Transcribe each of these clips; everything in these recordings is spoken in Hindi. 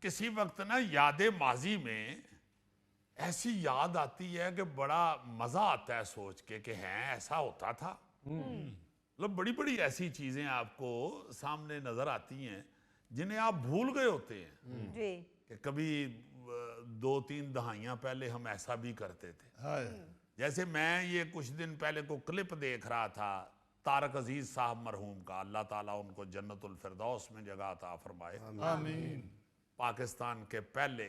किसी वक्त ना याद माजी में ऐसी याद आती है कि बड़ा मजा आता है सोच के कि हैं ऐसा होता था। मतलब बड़ी बड़ी ऐसी चीजें आपको सामने नजर आती हैं जिन्हें आप भूल गए होते हैं जी। कि कभी 2-3 दहाइयां पहले हम ऐसा भी करते थे। जैसे मैं ये कुछ दिन पहले को क्लिप देख रहा था तारक अजीज साहब मरहूम का, अल्लाह ताला उनको जन्नतुल फिरदौस में जगह अता फरमाए। आमीन। पाकिस्तान के पहले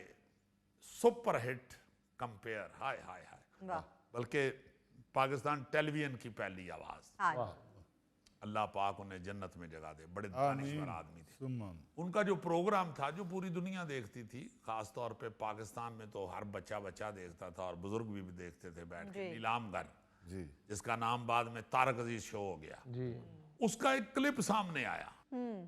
सुपरहिट कंपेयर, हाय हाय हाय, वाह। बल्कि पाकिस्तान टेलीविजन की पहली आवाज। हाँ। अल्लाह पाक उन्हें जन्नत में जगह दे, बड़े दानिशवर आदमी थे। सुमन। उनका जो प्रोग्राम था जो पूरी दुनिया देखती थी, खास तौर पे पाकिस्तान में तो हर बच्चा बच्चा देखता था और बुजुर्ग भी देखते थे बैठ के, जी। नीलामगर, जी। जिसका नाम बाद में तारक अजीज शो हो गया। जी। उसका एक क्लिप सामने आया।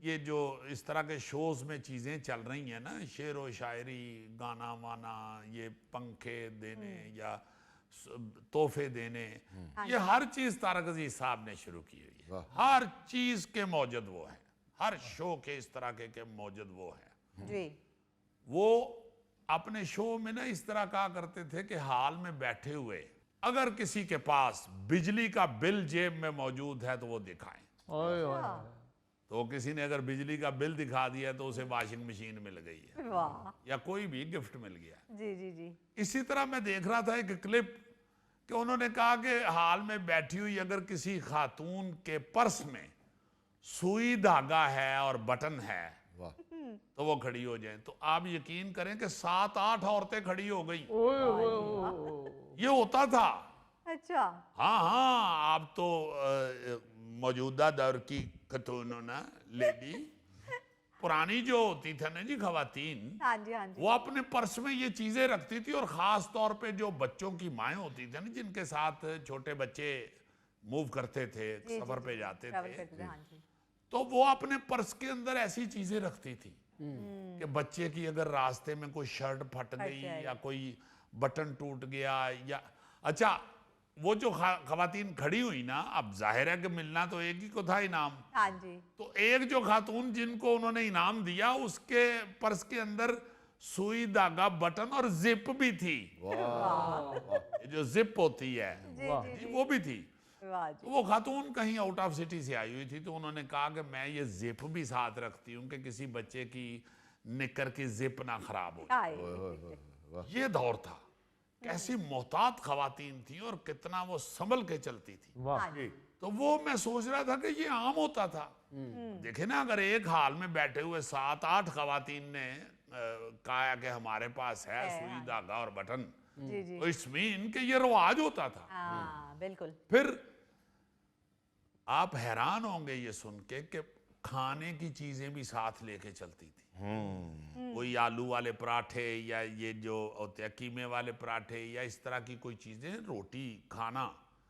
ये जो इस तरह के शोज में चीजें चल रही हैं ना, शेर व शायरी, गाना वाना, ये पंखे देने या तोहफे देने, ये हर चीज तारक अजीज साहब ने शुरू की हुई है। हर चीज के मौजूद वो है, हर शो के इस तरह के मौजूद वो है। जी। वो अपने शो में ना इस तरह कहा करते थे कि हाल में बैठे हुए अगर किसी के पास बिजली का बिल जेब में मौजूद है तो वो दिखाएं। ओए ओए। तो किसी ने अगर बिजली का बिल दिखा दिया तो उसे वॉशिंग मशीन मिल गई है वाह। या कोई भी गिफ्ट मिल गया। जी जी जी। इसी तरह मैं देख रहा था एक क्लिप कि उन्होंने कहा कि हाल में बैठी हुई अगर किसी खातून के पर्स में सुई धागा है और बटन है वाह। तो वो खड़ी हो जाए। तो आप यकीन करें कि 7-8 औरतें खड़ी हो गई। ओए ओए ओए। ये होता था। अच्छा। हाँ हाँ, आप तो मौजूदा दौर की खतून ना लेडी, पुरानी जो होती थी ना जी खवातीन, हाँ जी हाँ जी। वो अपने पर्स में ये चीजें रखती थी। और खास तौर पे जो बच्चों की माएँ होती थी ना, जिनके साथ छोटे बच्चे मूव करते थे, जी, सफर जी, पे जी, जाते ट्रैवल थे, करते थे, हाँ जी। तो वो अपने पर्स के अंदर ऐसी चीजें रखती थी कि बच्चे की अगर रास्ते में कोई शर्ट फट गई जाएगी। या कोई बटन टूट गया या, अच्छा वो जो खवातीन खड़ी हुई ना, अब जाहिर है कि मिलना तो एक ही को था इनाम। हाँ जी। तो एक जो खातून जिनको उन्होंने इनाम दिया उसके पर्स के अंदर सुई धागा बटन और जिप भी थी। ये जो जिप होती है जी जी जी। वो भी थी। वाह जी। वो खातून कहीं आउट ऑफ सिटी से आई हुई थी, तो उन्होंने कहा कि मैं ये जिप भी साथ रखती हूँ कि किसी बच्चे की निकर की जिप ना खराब हो जाए। हाय। ये दौर था, कैसी मोहतात खवातीन थी और कितना वो संभल के चलती थी। वाह। हाँ जी। तो वो मैं सोच रहा था कि ये आम होता था। देखे ना, अगर एक हाल में बैठे हुए 7-8 खवातीन ने कहा कि हमारे पास है सुई धागा और बटन, जी जी। तो इट्स मीन कि ये रवाज होता था। हाँ बिल्कुल। फिर आप हैरान होंगे ये सुन के कि खाने की चीजें भी साथ लेके चलती थी। कोई आलू वाले पराठे या ये जो होते हैं कीमे वाले पराठे या इस तरह की कोई चीजें, रोटी खाना,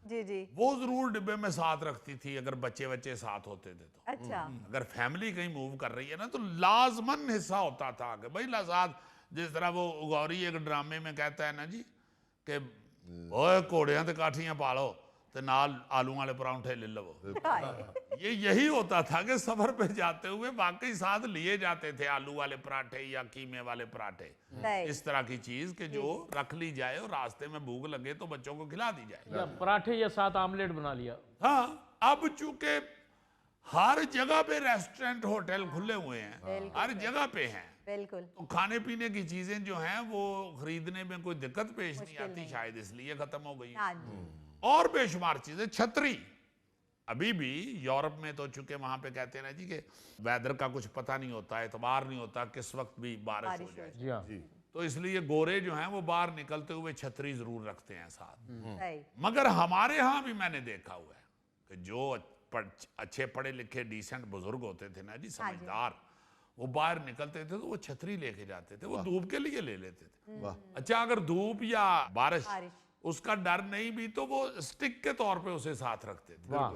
जी जी। वो जरूर डिब्बे में साथ रखती थी अगर बच्चे साथ होते थे तो। अच्छा। अगर फैमिली कहीं मूव कर रही है ना तो लाजमन हिस्सा होता था कि भाई साथ, जिस तरह वो गौरी एक ड्रामे में कहता है ना जी कि ओए घोड़ियां ते काठियां पालो ते नाल आलू वाले परांठे ले लो। हाय। ये यही होता था कि सफर पे जाते हुए वाकई साथ लिए जाते थे आलू वाले पराठे या कीमे वाले पराठे, सही। इस तरह की चीज कि जो रख ली जाए और रास्ते में भूख लगे तो बच्चों को खिला दी जाए। या पराठे या साथ आमलेट बना लिया। हाँ, अब चूंकि हर जगह पे रेस्टोरेंट होटल खुले हुए हैं, हर जगह पे हैं, बिल्कुल। तो खाने पीने की चीजें जो हैं वो खरीदने में कोई दिक्कत पेश नहीं आती, शायद इसलिए खत्म हो गई। हाँ जी। और बेशुमार चीजें, छतरी अभी भी यूरोप में तो चूंकि वहां पे कहते हैं ना जी कि वेदर का कुछ पता नहीं होता, एतबार नहीं होता किस वक्त भी बारिश हो जाए, जी हाँ। तो इसलिए गोरे जो हैं वो बाहर निकलते हुए छतरी जरूर रखते हैं साथ। सही। मगर हमारे यहाँ भी मैंने देखा हुआ है कि जो अच्छे पढ़े लिखे डिसेंट बुजुर्ग होते थे ना जी, समझदार, वो बाहर निकलते थे तो वो छतरी लेके जाते थे, वो धूप के लिए ले लेते थे। अच्छा, अगर धूप या बारिश उसका डर नहीं भी तो वो स्टिक के तौर पे उसे साथ रखते थे। वाह।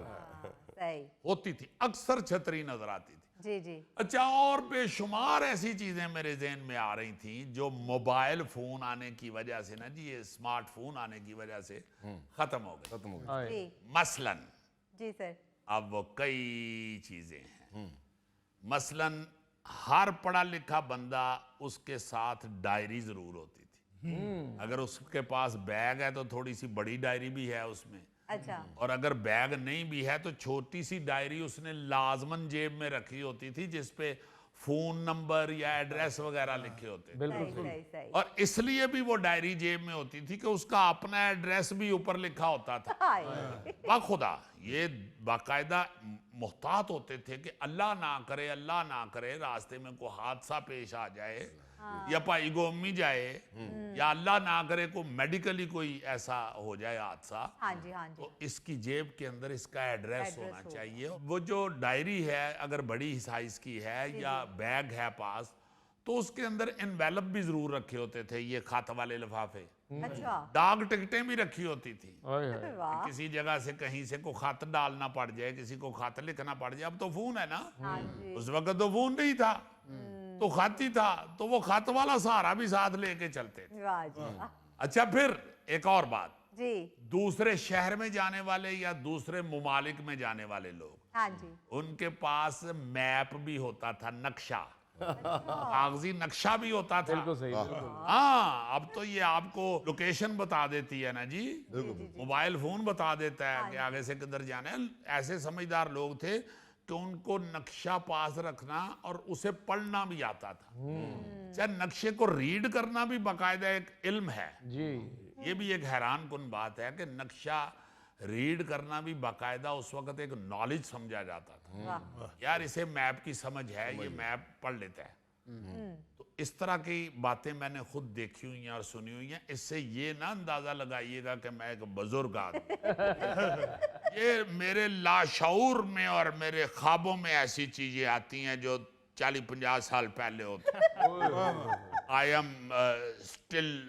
सही। होती थी, अक्सर छतरी नजर आती थी। जी जी। अच्छा, और बेशुमार ऐसी चीजें मेरे जहन में आ रही थी जो मोबाइल फोन आने की वजह से ना जी, ये स्मार्टफोन आने की वजह से खत्म हो गई। हाय। जी मसलन जी सर। अब वो कई चीजें हैं। मसलन हर पढ़ा लिखा बंदा उसके साथ डायरी जरूर होती थी। अगर उसके पास बैग है तो थोड़ी सी बड़ी डायरी भी है उसमें, अच्छा और अगर बैग नहीं भी है तो छोटी सी डायरी उसने लाजमन जेब में रखी होती थी जिसपे फोन नंबर या एड्रेस वगैरह लिखे होते थे। बिल्कुल सही सही सही और इसलिए भी वो डायरी जेब में होती थी कि उसका अपना एड्रेस भी ऊपर लिखा होता था। हाय बाखुदा ये बाकायदा मुहतात होते थे कि अल्लाह ना करे रास्ते में कोई हादसा पेश आ जाए या पाई गोमी जाए या अल्लाह ना करे को मेडिकली कोई ऐसा हो जाए हादसा, हाँ जी हाँ जी तो इसकी जेब के अंदर इसका एड्रेस एड्रेस होना होगा। चाहिए। वो जो डायरी है अगर बड़ी साइज की है या बैग है पास, तो उसके अंदर एनवेलप भी जरूर रखे होते थे, ये खत वाले लिफाफे। अच्छा डाक टिकटें भी रखी होती थी। हाय हाय वाह किसी जगह से कहीं से को खत डालना पड़ जाए, किसी को खत लिखना पड़ जाए। अब तो फोन है ना, हाँ जी उस वक्त तो फोन नहीं था, तो खत ही था, तो वो खत वाला सहारा भी साथ लेके चलते थे। वाह जी वाह। अच्छा, फिर एक और बात, जी दूसरे शहर में जाने वाले या दूसरे मुमालिक में जाने वाले लोग, हाँ जी उनके पास मैप भी होता था, नक्शा, कागजी नक्शा भी होता था। बिल्कुल सही बिल्कुल हाँ, अब तो ये आपको लोकेशन बता देती है ना जी, मोबाइल फोन बता देता है कि आगे से किधर जाना है। ऐसे समझदार लोग थे कि उनको नक्शा पास रखना और उसे पढ़ना भी आता था। चाहे नक्शे को रीड करना भी बाकायदा एक इल्म है। जी ये भी एक हैरान कुन बात है कि नक्शा रीड करना भी बाकायदा उस वक्त एक नॉलेज समझा जाता था। वाह यार इसे मैप की समझ है, ये मैप पढ़ लेता है। तो इस तरह की बातें मैंने खुद देखी हुई हैं और सुनी हुई हैं। इससे ये ना अंदाजा लगाइएगा कि मैं एक बुजुर्ग आदमी ये मेरे लाशऊर में और मेरे ख्वाबों में ऐसी चीजें आती हैं जो 40-50 साल पहले होती। I am still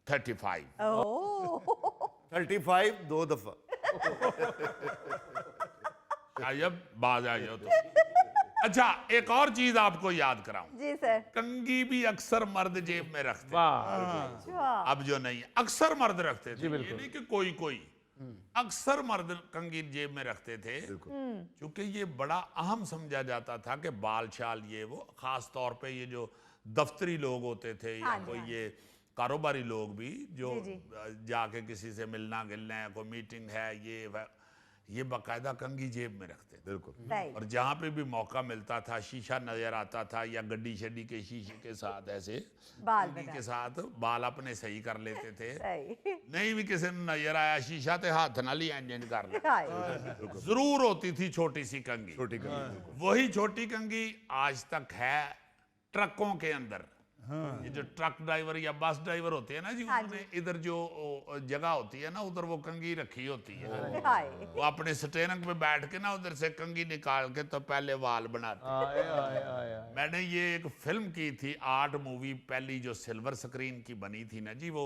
35। ओह 35 2 दफा। शायद बाज आ जाओ तो। अच्छा, एक और चीज आपको याद कराऊं, जी सर कंगी भी अक्सर मर्द जेब में रखते, वाह अच्छा अब जो नहीं है, अक्सर मर्द रखते थे। ये बिल्कुल। नहीं कि कोई कोई, अक्सर मर्द कंगी जेब में रखते थे, क्योंकि ये बड़ा अहम समझा जाता था कि बाल शाल ये वो, खास तौर पे ये जो दफ्तरी लोग होते थे या हाँ जी, कोई हाँ जी। ये कारोबारी लोग भी जो जी, जाके किसी से मिलना गिलना है, कोई मीटिंग है, ये बाकायदा कंगी जेब में रखते थे। बिल्कुल सही और जहाँ पे भी मौका मिलता था, शीशा नजर आता था या गड्डी शड्डी के शीशे के साथ ऐसे बाल कंघी बना के साथ बाल अपने सही कर लेते थे। सही नहीं भी किसी ने नजर आया शीशा ते हाथ ना लिया इंजन कर ले। हाय जरूर होती थी छोटी सी कंघी। छोटी कंघी। वही छोटी कंघी आज तक है ट्रकों के अंदर। ये जो ट्रक ड्राइवर या बस ड्राइवर होते हैं ना जी, हाँ उन्होंने इधर जो जगह होती है ना, उधर वो कंघी रखी होती है। हाय वो अपने स्टेरिंग पे बैठ के ना उधर से कंघी निकाल के तो पहले वाल बनाते। आए आए आए आए मैंने ये एक फिल्म की थी, आर्ट मूवी, पहली जो सिल्वर स्क्रीन की बनी थी ना जी, वो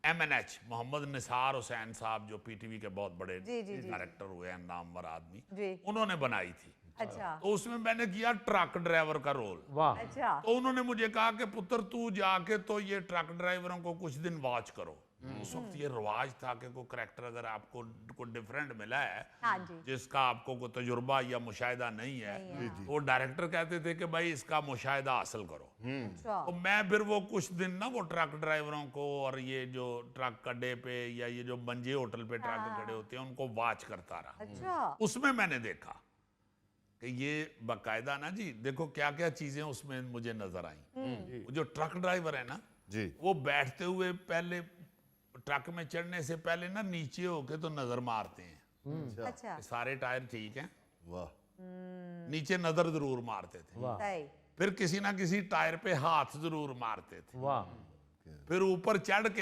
MNH मोहम्मद निसार हुसैन साहब जो PTV के बहुत बड़े जी, जी, जी। डायरेक्टर हुए हैं, नामवर आदमी, जी उन्होंने बनाई थी। अच्छा तो उसमें मैंने किया ट्रक ड्राइवर का रोल। वाह अच्छा तो उन्होंने मुझे कहा कि पुत्र तू जाके तो ये ट्रक ड्राइवरों को कुछ दिन वॉच करो। उस वक्त ये रिवाज था कि कोई करैक्टर अगर आपको कोई डिफरेंट मिला है, हाँ जी जिसका आपको कोई तजुर्बा या मुशाहिदा नहीं है, नहीं है। तो डायरेक्टर कहते थे कि भाई इसका मुशाहिदा हासिल करो। अच्छा तो मैं फिर वो कुछ दिन ना वो ट्रक ड्राइवरों को और ये जो ट्रक अड्डे पे या ये जो मंजे होटल पे ट्रक खड़े होते हैं उनको वॉच करता रहा। अच्छा उसमें मैंने देखा कि ये बाकायदा ना जी, देखो क्या क्या चीजें उसमें मुझे नजर आई। वो जो ट्रक ड्राइवर है ना जी वो बैठते हुए पहले ट्रक में चढ़ने से पहले ना नीचे होके तो नजर मारते हैं अच्छा कि सारे टायर ठीक हैं, वाह नीचे नजर जरूर मारते थे। वाह सही फिर किसी ना किसी टायर पे हाथ जरूर मारते थे। वाह फिर ऊपर चढ़ के